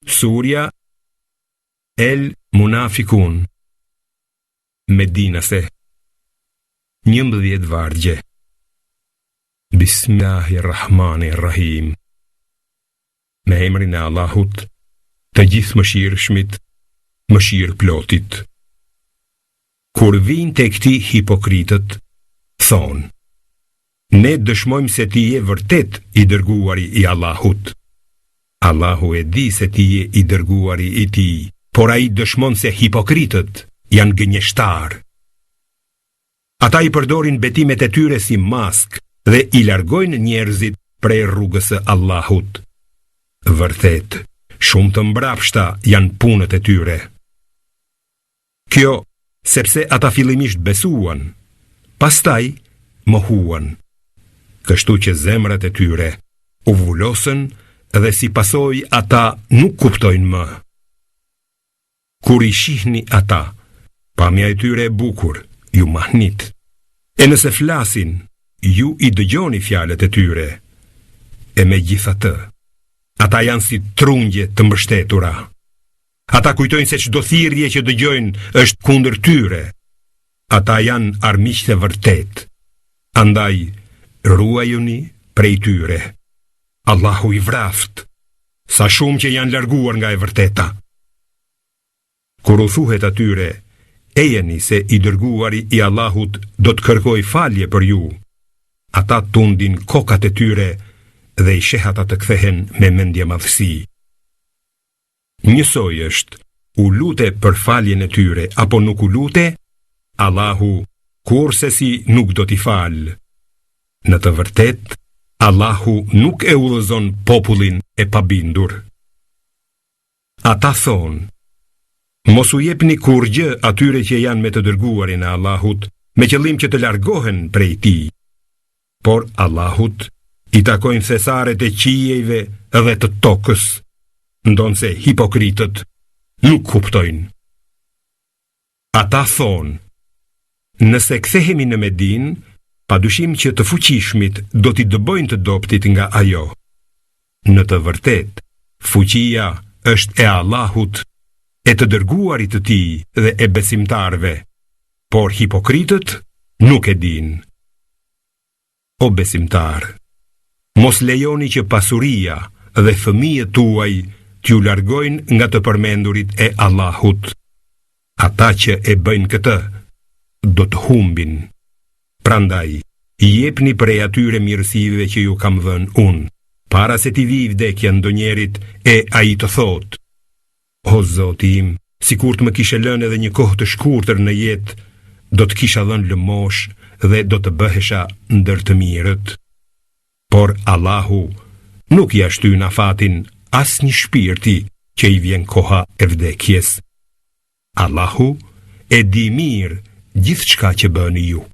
Surja El Munafikun, Medinase, 11 vargje. Bismillahirrahmanirrahim. Me emrin e Allahut, të gjithë mëshirshmit, mëshirëplotit. Kur vinë te këti hipokritët, thonë: ne dëshmojmë se ti je vërtet i dërguari i Allahut. Allahu e di se ti je i dërguari i tij, por ai dëshmon se hipokritët janë gënjeshtar. Ata i përdorin betimet e tyre si mask dhe i largojnë njerëzit prej rrugës së Allahut. Vërtet, shumë të mbrapshta janë punët e tyre. Kjo sepse ata fillimisht besuan, pastaj mohuan. Kështu që zemrat e tyre u vulosën dhe si pasojë ata nuk kuptojnë më. Kur i shihni ata, pamja e tyre e bukur ju mahnit. E nëse flasin, ju i dëgjoni fjalët e tyre. E megjithatë, ata janë si trungje të mbështetura. Ata kujtojnë se çdo thirrje që dëgjojnë është kundër tyre. Ata janë armiqtë e vërtet. Andaj ruajuni prej tyre. Allahu i vraft, sa shumë që janë larguar nga e vërteta. Kur u thuhet atyre: ejeni se i dërguari i Allahut do të kërkoj falje për ju, ata tundin kokat e tyre dhe i sheh ata të kthehen me mendje madhësi. Njësoj është, u lute për faljen e tyre apo nuk u lute, Allahu kurse si nuk do t'i falë. Në të vërtet, Allahu nuk e udhëzon popullin e pabindur. Ata thonë: mos u jepni kur gjë atyre që janë me të dërguarin e Allahut, me qëllim që të largohen prej tij. Por Allahut i takojnë thesaret e qijeve dhe të tokës, ndonse hipokritët nuk kuptojnë. Ata thonë: nëse kthehemi në Medinë, padyshim që të fuqishmit do t'i dëbojnë të dobtit nga ajo. Në të vërtet, fuqia është e Allahut, e të dërguarit të tij dhe e besimtarve, por hipokritët nuk e dinë. O besimtar, mos lejoni që pasuria dhe fëmijët tuaj t'ju largojnë nga të përmendurit e Allahut. Ata që e bëjnë këtë, do të humbin. Prandaj, jepni prej atyre mirësive që ju kam dhënë unë, para se t'i vi vdekja ndonjërit e ai të thotë: o Zoti im, sikur të më kishe lënë edhe një kohë të shkurtër në jetë, do të kisha dhënë lëmosh dhe do të bëhesha ndër të mirët. Por Allahu nuk ja shtyn afatin asnjë shpirti që i vjen koha e vdekjes. Allahu e di mirë gjithçka që bëni ju.